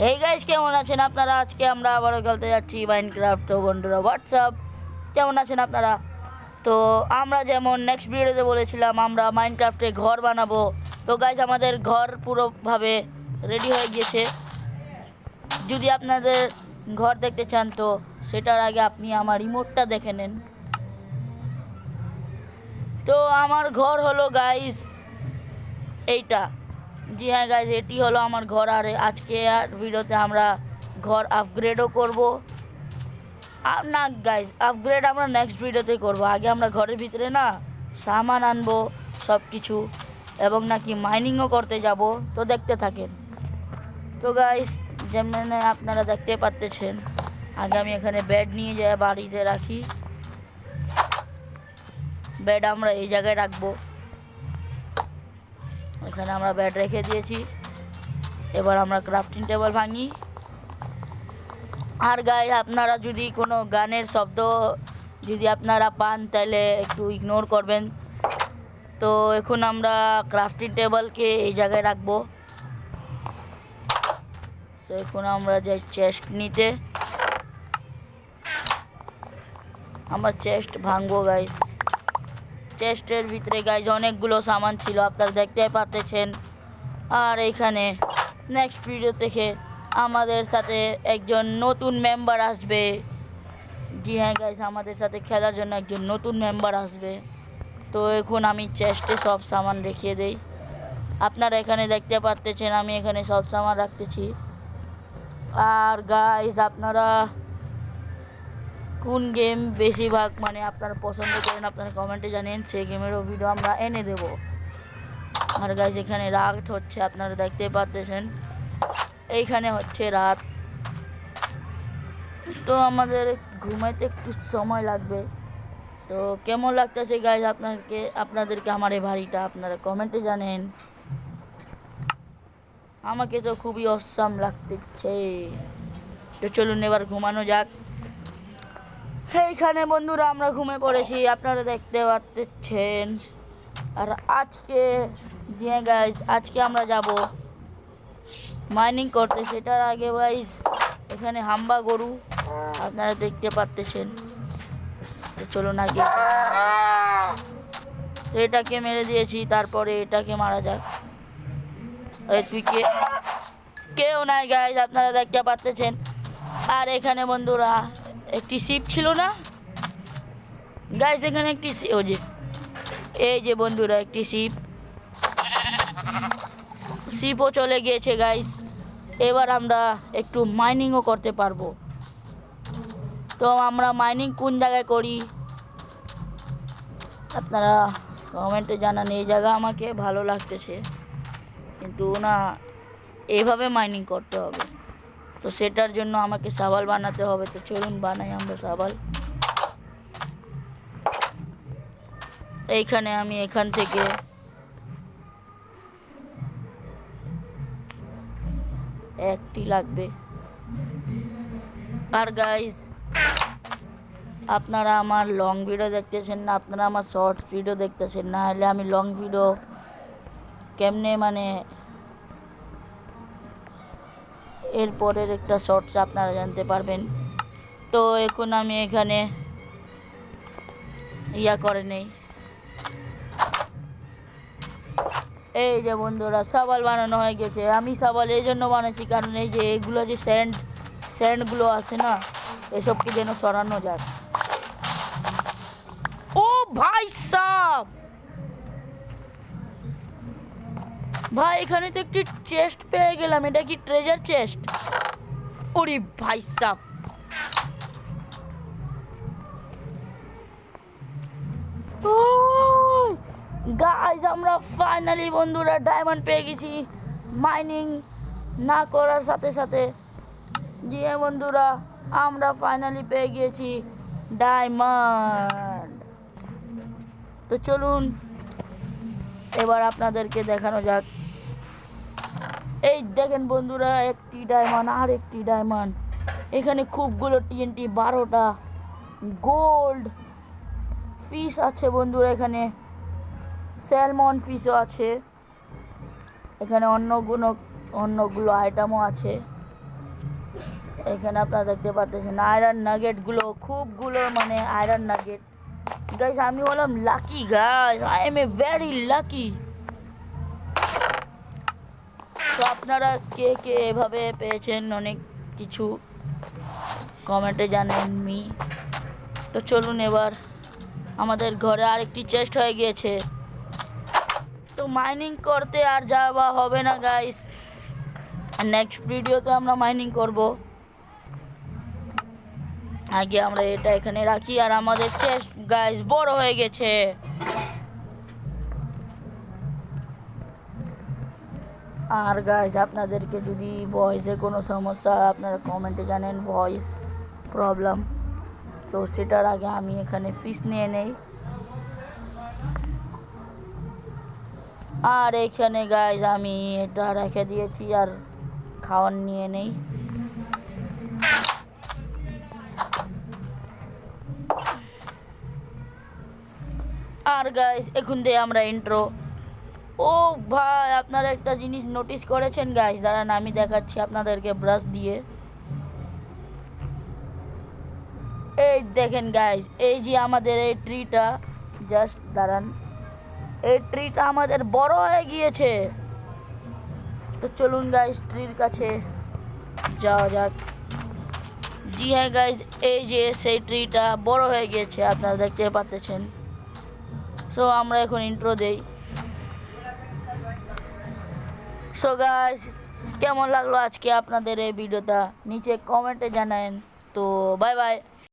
এই গাইস কেমন আছেন আপনারা? আজকে আমরা আবারও খেলতে যাচ্ছি মাইনক্রাফট। তো বন্ধুরা হোয়াটসঅ্যাপ, কেমন আছেন আপনারা? তো আমরা যেমন নেক্সট ভিডিওতে বলেছিলাম আমরা মাইনক্রাফটে ঘর বানাবো। তো গাইস আমাদের ঘর পুরোভাবে রেডি হয়ে গিয়েছে। যদি আপনাদের ঘর দেখতে চান তো সেটার আগে আপনি আমার রিমোটটা দেখে নেন। তো আমার ঘর হলো গাইস এইটা। জি হ্যাঁ গাইজ, এটি হলো আমার ঘর। আর আজকে আর ভিডিওতে আমরা ঘর আপগ্রেডও করব। না গাইজ, আপগ্রেড আমরা নেক্সট ভিডিওতে করব। আগে আমরা ঘরের ভিতরে না সামান আনবো সব কিছু, এবং নাকি মাইনিংও করতে যাব। তো দেখতে থাকেন। তো গাইজ যেমন আপনারা দেখতে পাচ্ছেন, আগে আমি এখানে বেড নিয়ে যাই বাড়িতে রাখি। বেড আমরা এই জায়গায় রাখবো। এখানে আমরা বেড রেখে দিয়েছি। এবার আমরা ক্রাফটিং টেবিল ভাঙি। আর গাইস আপনারা যদি কোনো গানের শব্দ যদি আপনারা পান তাহলে একটু ইগনোর করবেন। তো এখন আমরা ক্রাফটিং টেবিলকে এই জায়গায় রাখবো। তো এখন আমরা যাই চেস্ট নিতে। আমরা চেস্ট ভাঙবো গাইস। চেস্টের ভিতরে গাইস অনেকগুলো সামান ছিল, আপনারা দেখতে পাচ্ছেন। আর এখানে নেক্সট ভিডিও থেকে আমাদের সাথে একজন নতুন মেম্বার আসবে। জি হ্যাঁ গাইস, আমাদের সাথে খেলার জন্য একজন নতুন মেম্বার আসবে। তো এখন আমি চেস্টে সব সামান রেখে দেই। আপনারা এখানে দেখতে পাচ্ছেন আমি এখানে সব সামান রাখতেছি। আর গাইস আপনারা কোন গেম বেশিরভাগ আপনারা পছন্দ করেন আপনারা কমেন্টে জানেন, সেই গেমেরও ভিডিও আমরা এনে দেব। আর গাইস এখানে রাত হচ্ছে, আপনারা দেখতে পাচ্ছেন এইখানে হচ্ছে রাত। তো আমাদের ঘুমাইতে একটু সময় লাগবে। তো কেমন লাগতেছে গাইস আপনাদেরকে আমার এই বাড়িটা, আপনারা কমেন্টে জানেন। আমাকে তো খুবই অসাম লাগতেছে। তো চলুন এবার ঘুমানো যাক। এইখানে বন্ধুরা আমরা ঘুমে পড়েছি, আপনারা দেখতে পাচ্ছেন। আর আজকে যে গাইস আজকে আমরা যাব মাইনিং করতে। সেটার আগে গাইস এখানে হাম্বা গরু আপনারা দেখতে পাচ্ছেন। তো চলুন আগে তো এটাকে মেরে দিয়েছি, তারপরে এটাকে মারা যাক। তুই কেউ নাই গাইস, আপনারা দেখতে পাচ্ছেন। আর এখানে বন্ধুরা একটি শিপ ছিল না গাইস, এখানে একটি এই যে বন্ধুরা একটি শিপও চলে গিয়েছে গাইস। এবার আমরা একটু মাইনিংও করতে পারবো। তো আমরা মাইনিং কোন জায়গায় করি আপনারা কমেন্টে জানান। এই জায়গা আমাকে ভালো লাগতেছে, কিন্তু না এইভাবে মাইনিং করতে হবে। তো সেটার জন্য আমাকে সাবাল বানাতে হবে। তো চলুন বানাই আমরা সাবাল। এইখানে আমি এখান থেকে একটি লাগবে। আর গাইস আপনারা আমার লং ভিডিও দেখতেছেন না, আপনারা আমার শর্টস ভিডিও দেখতেছেন না, হলে আমি লং ভিডিও কেমনে এরপরের একটা শর্টস আপনারা জানতে পারবেন। তো এখন আমি এখানে করে নেই। এই যে বন্ধুরা সাবাল বানানো হয়ে গেছে। আমি সাবাল এই জন্য বানাচ্ছি কারণ এই যে এগুলো যে স্যান্ডগুলো আছে না, এসবকে যেন সরানো যায়। ও ভাই সাব, ভাই এখানে তো একটি চেস্ট পেয়ে গেলাম। এটা কি ট্রেজার চেস্ট? ওরে ভাই সাব, গাইস আমরা ফাইনালি বন্ধুরা ডায়মন্ড পেয়ে গেছি মাইনিং না করার সাথে সাথে। জি বন্ধুরা আমরা ফাইনালি পেয়ে গিয়েছি ডায়মন্ড। তো চলুন এবার আপনাদেরকে দেখানো যাক। এই দেখেন বন্ধুরা একটি ডায়মন্ড আর একটি ডায়মন্ড। এখানে খুবগুলো TNT 12টা গোল্ড ফিশ আছে বন্ধুরা। এখানে স্যালমন ফিশও আছে। এখানে অন্যগুলো আইটেমও আছে। এখানে আপনারা দেখতে পাচ্ছেন আয়রন নাগেটগুলো খুবগুলো, মানে আয়রন নাগেট। গাইস আমি বললাম lucky guys, I M a very lucky. তো আপনারা কে কে এভাবে পেয়েছেন অনেক কিছু কমেন্টে জানাননি। তো চলুন এবার আমাদের ঘরে আরেকটি চেস্ট হয়ে গিয়েছে। তো মাইনিং করতে আর যাওয়া হবে না গাইস, নেক্সট ভিডিওতে আমরা মাইনিং করব। আগে আমরা এটা এখানে রাখি। আর আমাদের চেস্ট গাইস বড় হয়ে গেছে। আর গাইস আপনাদেরকে যদি ভয়েসে কোনো সমস্যা আপনারা কমেন্টে জানেন, ভয়েস প্রবলেম, তো সেটার আগে আমি এখানে ফিশ নিয়ে নেই। আর এখানে গাইস আমি এটা রেখে দিয়েছি আর খাওয়ার নিয়ে নেই। আর গাইস এখন দিয়ে আমরা ইন্ট্রো। ও ভাই আপনারা একটা জিনিস নোটিস করেছেন গাইস, দাঁড়ান আমি দেখাচ্ছি আপনাদেরকে ব্রাশ দিয়ে। এই দেখেন গাইস, এই যে আমাদের এই ট্রিটা, জাস্ট দাঁড়ান, এই ট্রিটা আমাদের বড় হয়ে গিয়েছে। তো চলুন গাইস ট্রির কাছে যাওয়া যাক। জি হ্যাঁ গাইস, এই যে সেই ট্রিটা বড় হয়ে গিয়েছে আপনারা দেখতে পাচ্ছেন। সো আমরা এখন ইন্ট্রো দেই। সো গাইস কেমন লাগলো আজকে আপনাদের এই ভিডিওটা নিচে কমেন্টে জানান। তো বাই বাই।